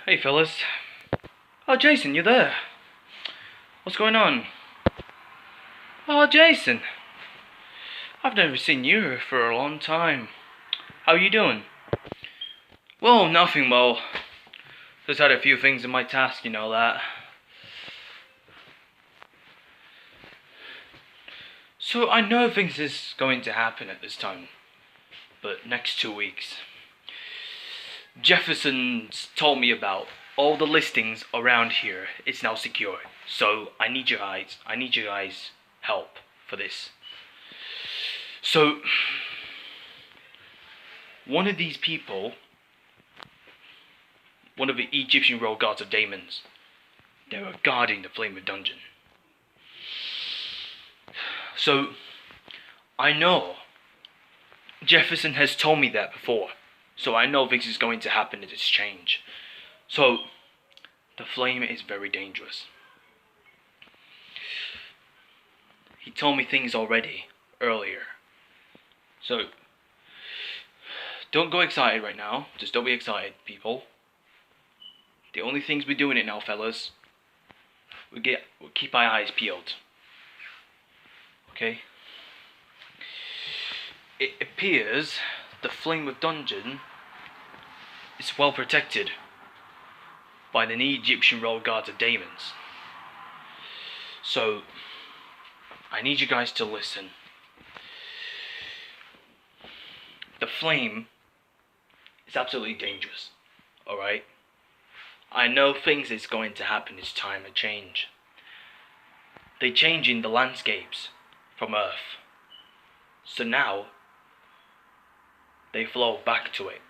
Hey fellas. Oh Jason, you're there. What's going on? Oh Jason. I've never seen you for a long time. How you doing? Well, nothing, well. Just had a few things in my task, you know that. So I know things is going to happen at this time. But next 2 weeks. Jefferson's told me about all the listings around here. It's now secure. So I need your guys help for this. So one of these people, one of the Egyptian royal guards of Damons, they were guarding the Flame of Dungeon. So I know Jefferson has told me that before. So I know this is going to happen in this change. So the flame is very dangerous. He told me things already earlier. So don't go excited right now. Just don't be excited, people. The only things we're doing it now, fellas. We'll keep our eyes peeled. Okay? It appears the Flame of Dungeon is well protected by the Egyptian royal guards of Damons. So I need you guys to listen. The flame is absolutely dangerous. Alright? I know things is going to happen this time of change. They're changing the landscapes from Earth. So now they flow back to it.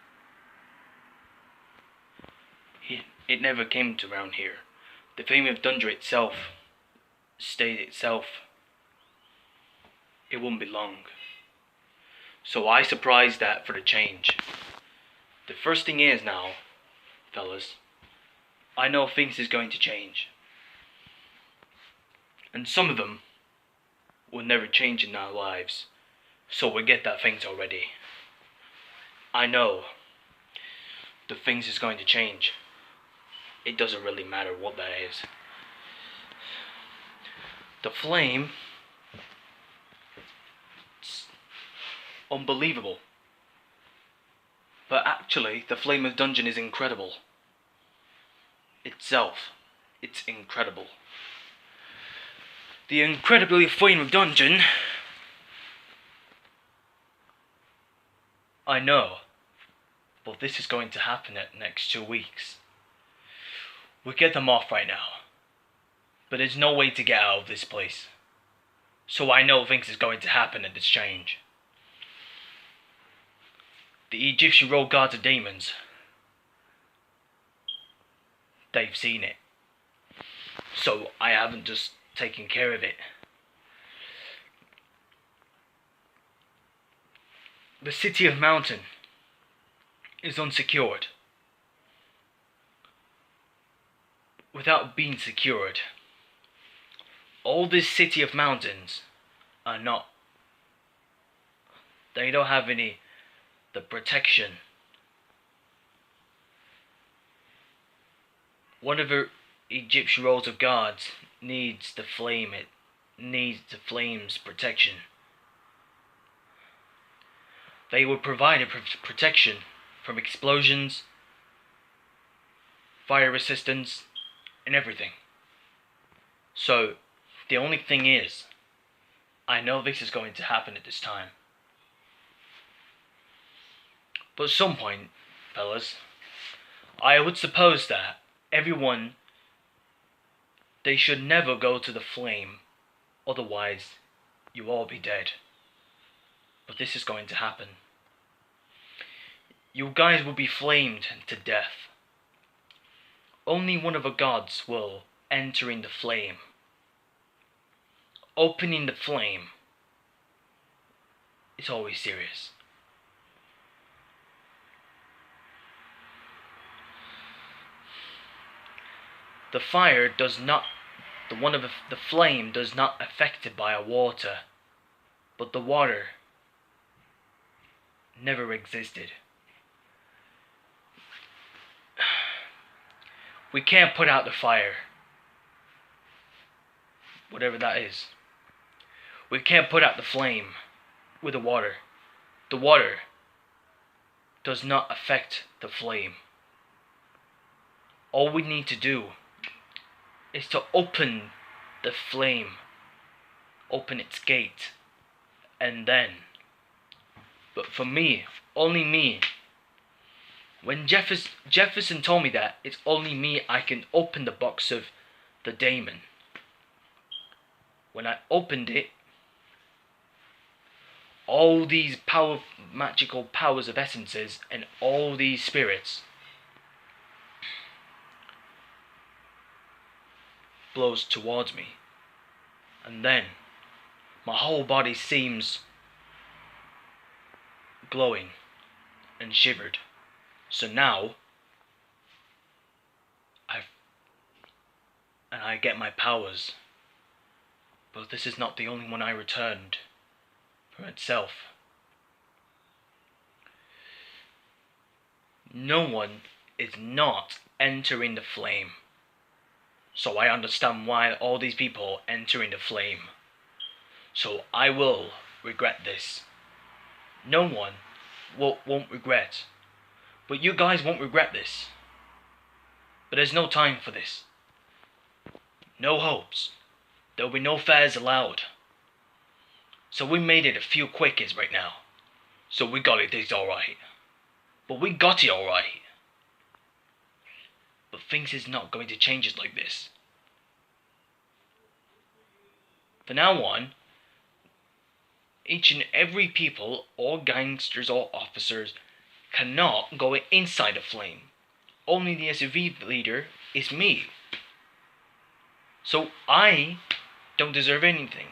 It never came to around here. The Flame of Dungeon itself stayed itself. It won't be long. So I surprised that for the change. The first thing is now, fellas, I know things is going to change. And some of them will never change in our lives. So we get that things already. I know the things is going to change. It doesn't really matter what that is. The flame, it's unbelievable. But actually, the Flame of Dungeon is incredible. Itself, it's incredible. The incredibly Flame of Dungeon, I know, but this is going to happen in the next 2 weeks. We'll get them off right now, but there's no way to get out of this place. So I know things is going to happen in this change. The Egyptian royal guards of Damons, they've seen it. So I haven't just taken care of it. The city of Mountain is unsecured. Without being secured, all this city of mountains are not. They don't have the protection. One of the Egyptian rolls of guards needs the flame. It needs the flame's protection. They will provide a protection from explosions, fire resistance, and everything. So the only thing is, I know this is going to happen at this time. But at some point, fellas, I would suppose that everyone, they should never go to the flame, otherwise you all be dead. But this is going to happen. You guys will be flamed to death. Only one of the gods will enter in the flame. Opening the flame is always serious. The fire does not, the flame does not affected by a water, but the water never existed. We can't put out the fire. Whatever that is. We can't put out the flame with the water. The water does not affect the flame. All we need to do is to open the flame, open its gate, and then. But for me, only me. When Jefferson told me that, it's only me I can open the box of the Damon. When I opened it, all these magical powers of essences and all these spirits blows towards me, and then my whole body seems glowing and shivered. So now I get my powers, but this is not the only one I returned from itself. No one is not entering the flame. So I understand why all these people are entering the flame. So I will regret this. No one won't regret. But you guys won't regret this. But there's no time for this. No hopes. There'll be no fares allowed. So we made it a few quickies right now. So we got it this alright. But we got it alright. But things is not going to change it like this. From now on, each and every people, or gangsters or officers, cannot go inside the flame. Only the SUV leader is me. So I don't deserve anything.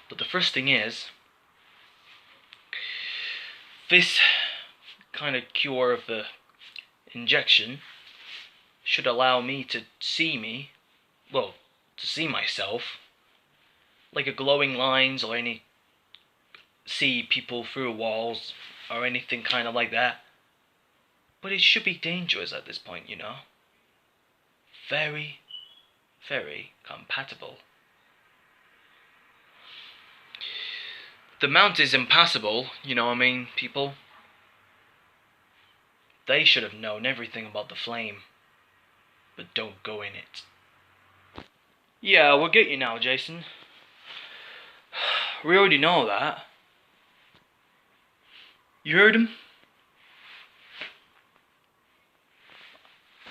But the first thing is, this kind of cure of the injection should allow me to see myself, like a glowing lines or see people through walls or anything kind of like that. But it should be dangerous at this point, you know. Very, very compatible. The mount is impassable, you know what I mean, people? They should have known everything about the flame. But don't go in it. Yeah, we'll get you now, Jason. We already know that. You heard him?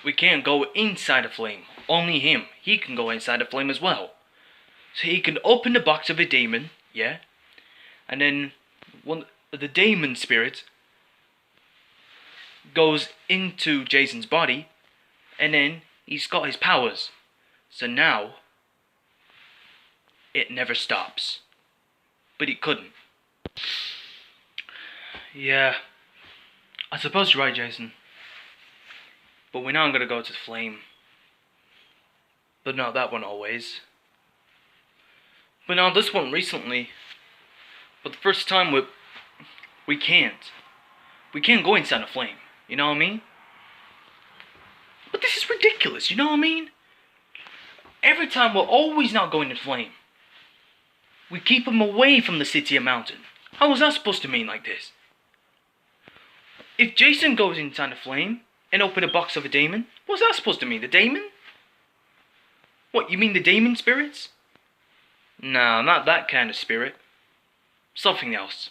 We can't go inside the flame. Only him. He can go inside the flame as well. So he can open the box of a Damon, yeah? And then the Damon spirit goes into Jason's body, and then he's got his powers. So now it never stops. But it couldn't. Yeah, I suppose you're right, Jason. But we know I'm gonna go to the flame. But not that one always. But now this one recently. But the first time we can't. We can't go inside a flame. You know what I mean? But this is ridiculous, you know what I mean? Every time we're always not going to the flame. We keep them away from the city or mountain. How was that supposed to mean like this? If Jason goes inside the flame and open a box of a Damon, what's that supposed to mean? The Damon? What, you mean the Damon spirits? No, not that kind of spirit. Something else.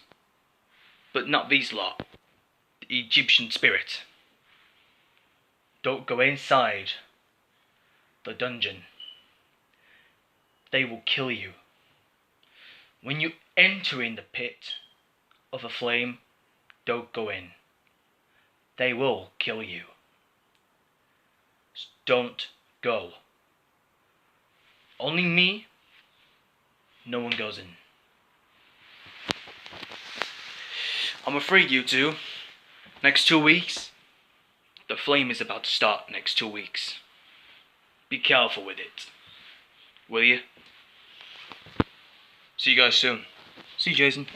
But not these lot. The Egyptian spirit. Don't go inside the dungeon. They will kill you. When you enter in the pit of a flame, don't go in. They will kill you. Don't go. Only me. No one goes in. I'm afraid you two. Next 2 weeks, the flame is about to start next 2 weeks. Be careful with it. Will you? See you guys soon. See you, Jason.